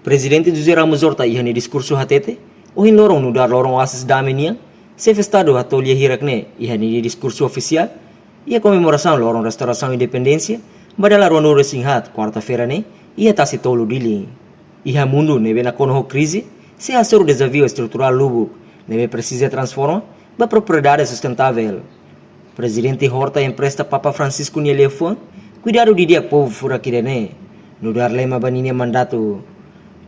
Presidente José Ramos Horta ihani diskursu hatete, ohin lorong nudar lorong oasis damai niang, Estado atolia hirakne ihani diskursu oficial, ia comemoração lorong restauração independência, badala ronuro singhat quarta-feira ne, ia tasi tolu dili. Iha mundo nebe na konoho crise, se hasor desafio estrutural lubu, nebe precisa transforma, ba propriedade sustentável. Presidente Horta empresta Papa Francisco Nielefon, cuidado di dia povo fura kirene, nudar lema baninia mandato.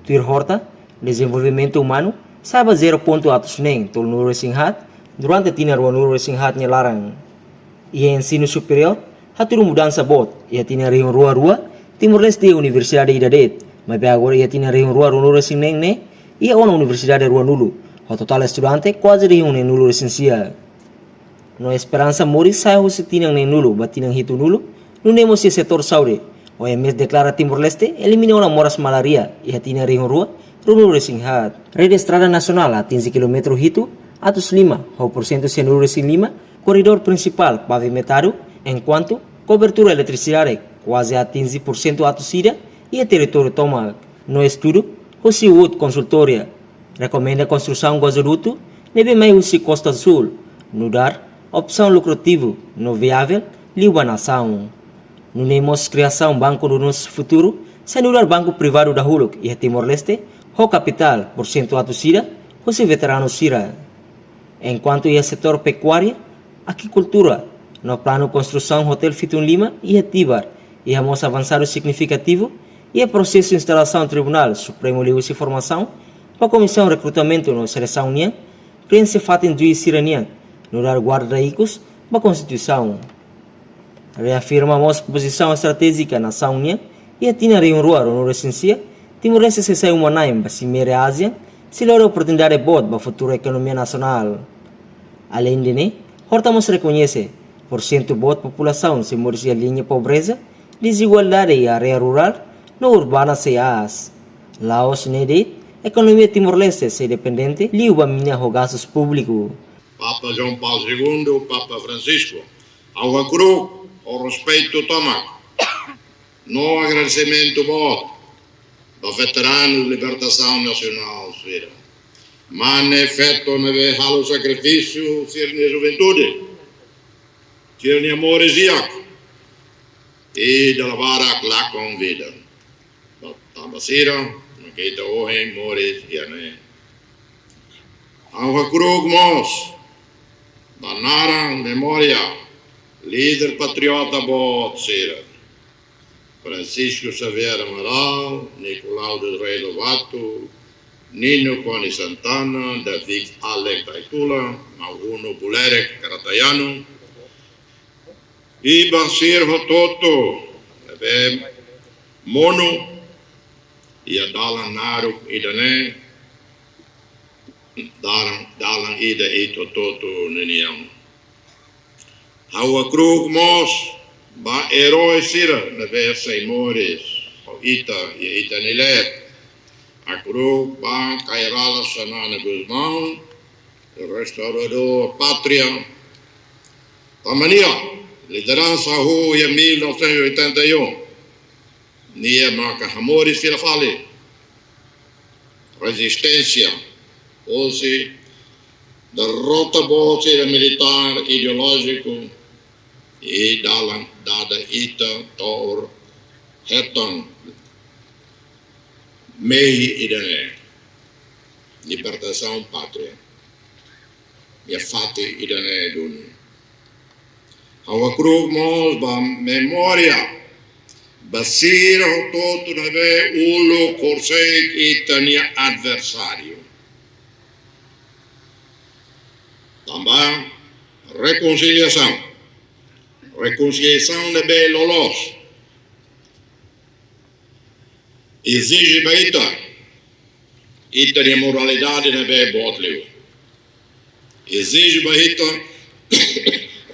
Tuir Horta, desenvolvimento humano, sabe 0 ponto atos nem tol nuro singhat, durante tina rua nuro singhat larang. Ia ensino superior, haturu mudança bot, ia tina reun rua-rua, Timor-Leste Universidade Idadet, mas agora ia tina reun rua nuro sing neng ne, ia ona Universidade Rua Nulu, o total estudante quase reun ne nulo essencial. No esperança mori sai se tinang ne nulo, batinang hitu nulo, no nemos se setor saure. OMS declara Timor-Leste eliminou a moras malaria e hatina reun rua, runo resinghat. Rede Estrada Nacional atinge kilometro hito, atos lima, ou por cento senuro resing lima, corredor principal pavimentado, enquanto cobertura eletricidade quase atinge por cento atos ida e a território toma. No estudo, José Wood Consultoria recomenda a construção gasoduto neve meio Costa Sul, no dar opção lucrativo, no viável, liba nação. No nemos criação banco do nosso futuro, sem dar banco privado da Huluk e a Timor-Leste, o capital, por cento atusira, o veterano sira. Enquanto ia setor pecuária, agricultura, no plano construção hotel Fitun Lima e a Tibar, e a moça avançado significativo, e a processo de instalação Tribunal Supremo de Formação, para a Comissão de Recrutamento no Seleção Nian, Prensa Fatin Juiz Siranian, no dar guarda ricos, para a Constituição. Reafirmamos posição estratégica na nação Nian, e a tina reun rua no essência, Timor-Leste se sai uma naim, para Cimeira Ásia, se lora oportunidade boa para a futura economia nacional. Além de ne, Hortamos reconhece, por cento boa população se morre a linha pobreza, desigualdade e área rural, no urbana se as. Laos nede, economia Timor-Leste se dependente, liuba minha gastos público. Papa João Paulo II, Papa Francisco, ao acru, ao respeito toma, no agradecimento bom, do veterano de libertação nacional, mane feto neve halo sacrifício, cirne juventude, cirne amores iaco, e da lavara lá com vida. Tabasira, naquita ohem, mores, iane. Ao acru, mos, banara, memória, líder patriota bot, sira. Francisco Xavier Amaral, Nicolau del Rei Lovato, Nino Coni Santana, David Alec Taitula, Mauruno Bulerek Karatayano, e Basir Hototo, Mono, e a Dalan Naruk Idane, Dalan Ida e Tototo Niniam. Hawa Krug Mos, ba herói sira na versa imores o ita e ita nilet akru ba kairala sanana Guzmão restaurador pátria tamania liderança rua em 1981 nia marca amores fila fale resistência hoje derrota bolsa militar ideológico e dada ita tor heton mei idane libertação pátria e fate idane dun awakru mos ba memória basir todo nave ulo corsei itania adversário também reconciliação de Belolos exige baita de moralidade de be botleu exige baita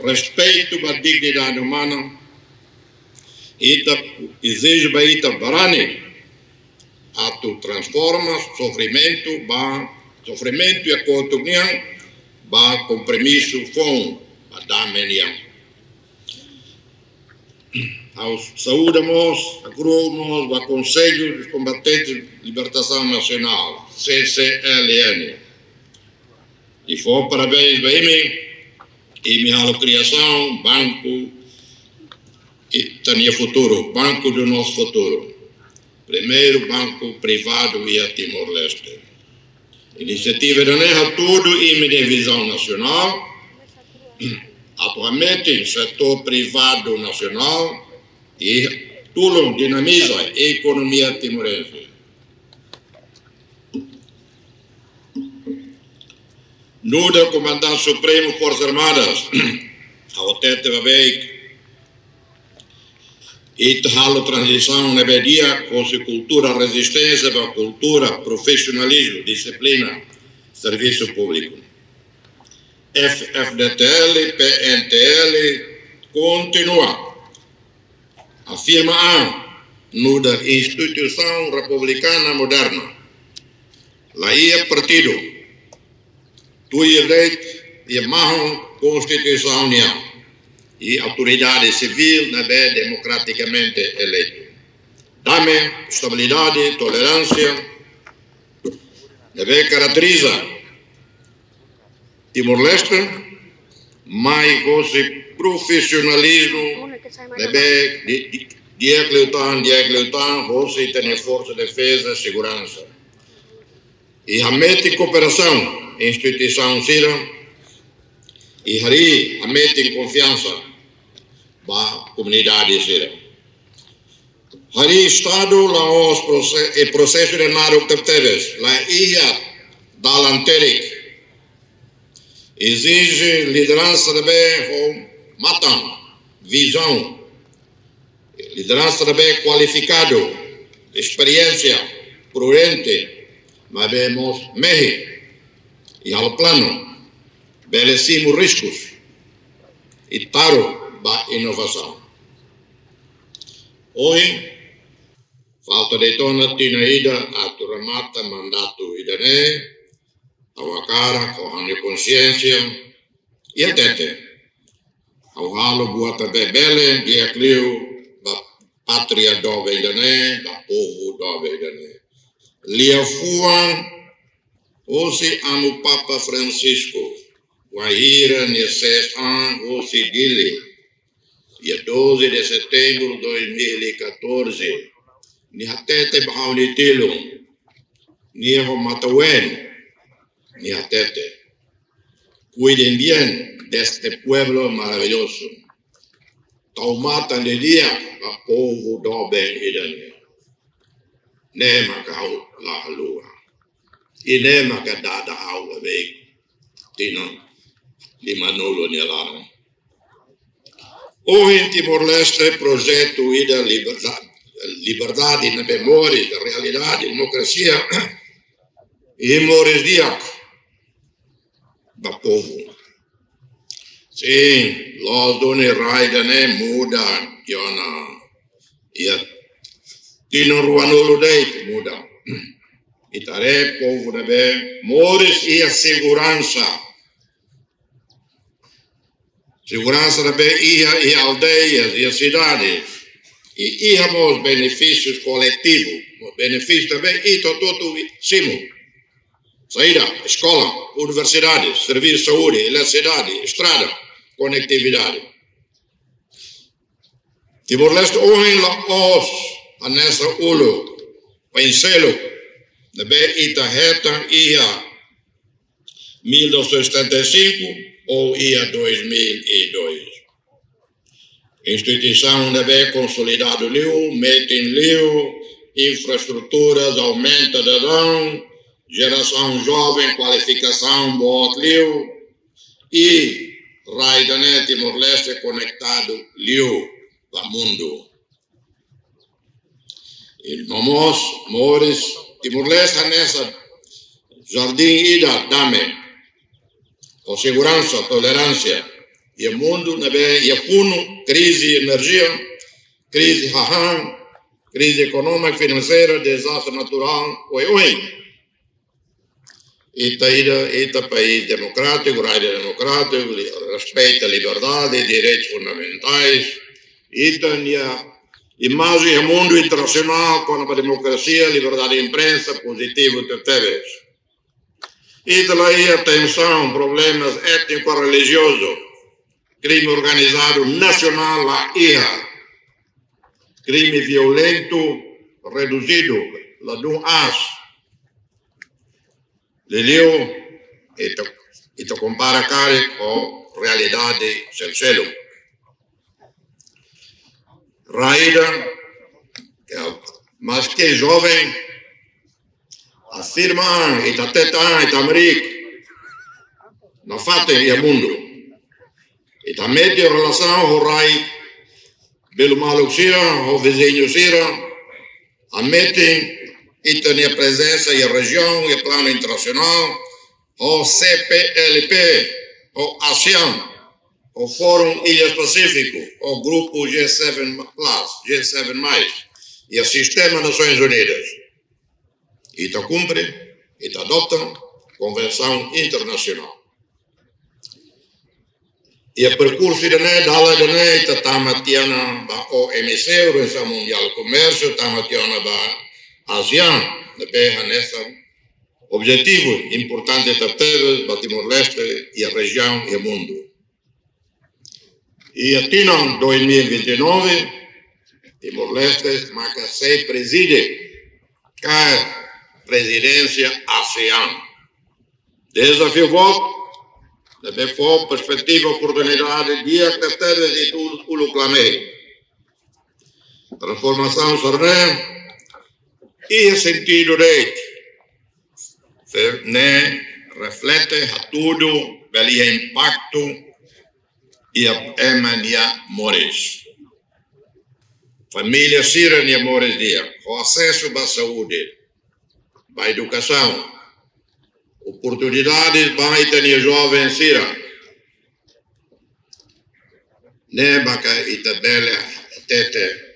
respeito à dignidade humana exige baita barani a tu transforma sofrimento e a contunian ba compromisso com a dameniam. Saúdamos, agromos, o Conselho dos Combatentes de Libertação Nacional, CCLN. E foi parabéns para mim e minha criação, banco e Tania Futuro, banco do nosso futuro. Primeiro banco privado via Timor-Leste. Iniciativa da NEA, tudo e minha visão nacional. Atualmente, setor privado nacional e tudo dinamiza a economia timorense. No Comandante Supremo Forças Armadas, ao Tete Babeik, e a transição na media com a cultura resistência para cultura, profissionalismo, disciplina, serviço público. FFDTL, PNTL, continua. Afirma no instituição republicana moderna. Lá é partido. Tu e a Constituição e autoridade civil democraticamente eleito. Dame estabilidade, tolerância, caracteriza Timor-Leste, mas com profissionalismo, diacleutan, você tem força de defesa e segurança. E a meta de cooperação, instituição Cira, e hari a meta de confiança, a comunidade Cira. Hari Estado, Laos, e processo de Naruk Tepteres, la ilha da Lanteric, exige liderança de bem matam, visão, liderança de bem qualificado, experiência, prudente, mas vemos mehi e ao plano, belecimos riscos e taro da inovação. Hoje, falta de tona tina ida a turamata mandato idane, a cara, com a consciência, e a tete. Ao halo buat abe bele, dia clio, da pátria dove idane, da povo dove idane. Lia fuan, osi anu Papa Francisco, wahira neses osi gili, dia 12 de setembro de 2014, ni hatete bahauni tilung, ni ho matawen, ni atete. Cuiden bien de este pueblo maravilloso. Taumatan de día a povo dobe idane. Nema kau la lua. I nema ka dada au veik. Tino di Manolo ni alano. O in Timor-Leste projeto ida liberdade na memória, da realidade, democracia e mores diaco. Da povo. Sim, los doni raida ne muda, Yona. E tino ruanolo deit muda. Itare povo ne be, mores e a segurança. Segurança ne be e aldeias e cidades. E íamos benefícios coletivos. Benefícios também e todo simo. Saída, escola, universidade, serviço de saúde, eletricidade, estrada, conectividade. Timor-Leste hoje laos a nessa ulo, penselo, de be Itaheta ia 1975 ou ia 2002. Instituição de be consolidado liu, metem liu, infraestruturas aumenta de dão, geração jovem, qualificação, boa liu, e Raidanet Timor-Leste conectado liu para o mundo. E nós, mores, Timor-Leste nessa jardim ida dame, com segurança, tolerância, e o mundo, e a puno, crise, energia, crise, crise econômica, financeira, desastre natural, oi. Ita país democrático, raio democrático, respeita a liberdade e direitos fundamentais. Ita a imagem do mundo internacional com a democracia, liberdade de imprensa, positivo de teves. Ita lá atenção, problemas étnico-religiosos, crime organizado nacional lá crime violento reduzido lá do Leleu, ito compara cari com realidade sincero. Raida, mas que jovem, afirma, ita teta, ita amerik, não fatem o mundo. Ita mete relação com rai, pelo maluco sira, o vizinho sira, a mete ita a presença e a região, e a plano internacional, o CPLP, o ASEAN, o Fórum Ilhas-Pacífico, o Grupo G7+, G7+, e o Sistema Nações Unidas. Ita cumpre, ita adopta Convenção Internacional. E o percurso da ita tamatiana da OMC, Organização Mundial do Comércio, tamatiana da ASEAN, nessa objetivo importante da Terra, da Timor-Leste e a região e o mundo. E até 2029, Timor-Leste marca se preside a presidência ASEAN. Desafio voto, deve for perspectiva, oportunidade, dia que Terra e tudo o clamei. Transformação sorne. E o sentido de reflete a tudo pelo impacto e a emania mores. Família sira e mores dia, o acesso à saúde, à educação, oportunidades para ter jovens sira. Baca itabela tete.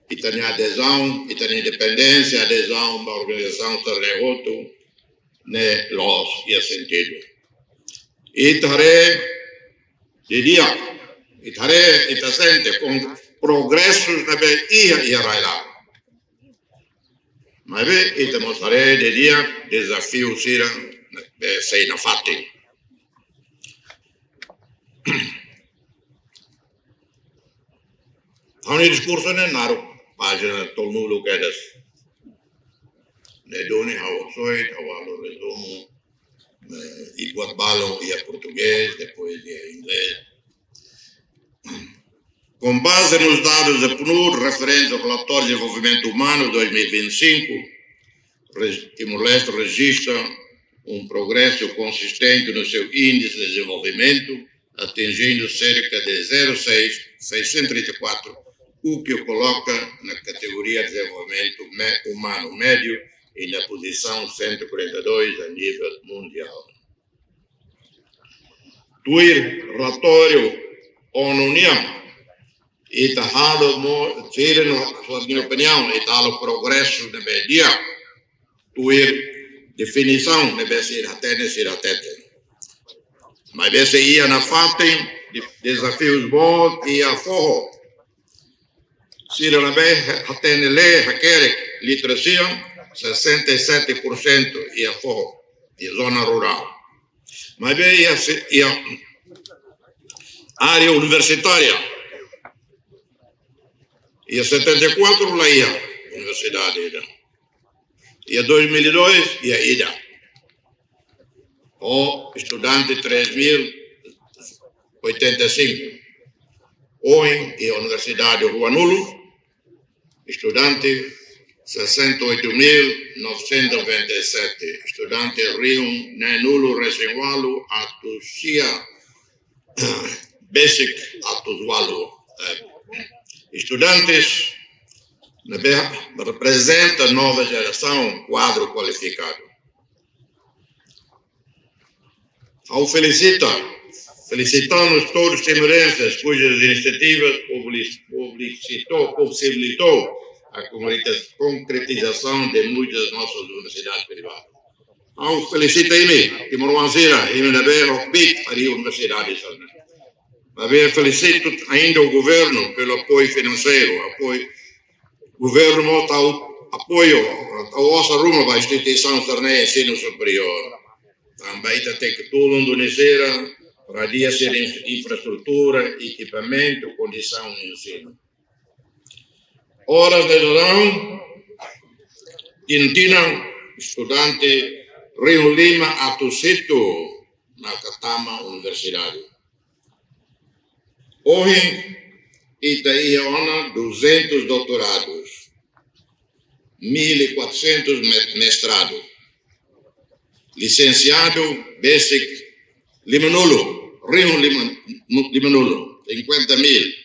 Ita tem adesão, ita tem independência, adesão à organização Terremoto, los e sentido. Itare, diria, ita sente com progressos na ia e lá. Mas ita mostrarei, diria, desafio sira, sei na fati. Há discurso naro. Página tolnulo kedas. Nedoni hawasoit, hawalo resumo, igual balão e português, depois em inglês. Com base nos dados da PNUD referentes ao relatório de desenvolvimento humano 2025, Timor-Leste registra progresso consistente no seu índice de desenvolvimento, atingindo cerca de 0,634, o que o coloca na categoria de desenvolvimento humano médio e na posição 142 a nível mundial. Tuir relatório ONU e tahalo tira na minha opinião e tahalo progresso de media tuir definição deve ser até mas esse ia na fatem desafios bons e a forro Sira na até nele requer literacia 67% e a forro e zona rural mas bem e a área universitária e a 74 lá ia universidade e a 2002 e a ida o estudante 3.085 hoje e a Universidade de Huanulo estudante 68.997 estudante Rio Nenulo Resenwalo Atusia Basic Atuzualo estudantes representa a nova geração quadro qualificado. Ao felicitamos todos os timorenses cujas iniciativas possibilitou a concretização de muitas das nossas universidades privadas. Ao felicita ini, Timor Wanzira, ini davvero big para a universidade. Avere felicito ainda o governo pelo apoio financeiro, o governo mostra apoio a nossa ruma para a instituição de ensino superior. Também tem que tudo indonesia para dia ser infraestrutura, equipamento, condição de ensino. Horas de verão, Tintina, estudante Rio Lima, Atucito, na Catama Universidade. Hoje, Itaíona, 200 doutorados, 1.400 mestrados, licenciado Basic Limanulo, Rio Limanulo, 50.000,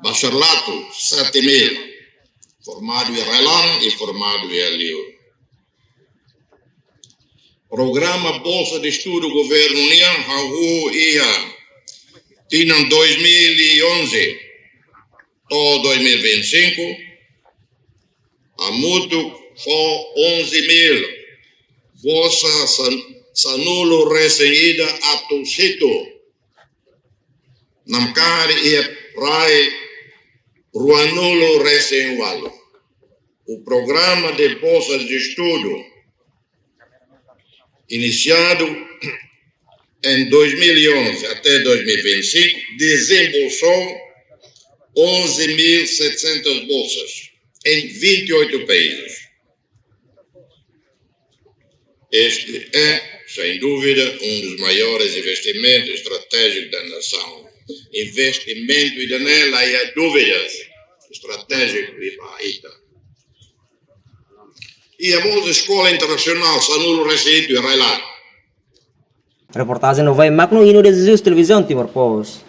bacharelato, 7.000, formado em Railan e formado em Aliu. Programa Bolsa de Estudo Governo União, Raul ia tinham 2011 ou 2025, a mútuo foi 11.000. Vossa sanulo recebida a Tucito. Namkari e Rai Ruanulo recém-walo. O programa de bolsas de estudo, iniciado em 2011 até 2025, desembolsou 11.700 bolsas em 28 países. Este é, sem dúvida, um dos maiores investimentos estratégicos da nação. Investimento e nela há dúvidas estratégicos e para E a boa escola internacional Sanulo Recife e Railan. Reportagem no Vai Magno e no Televisão Timor Post.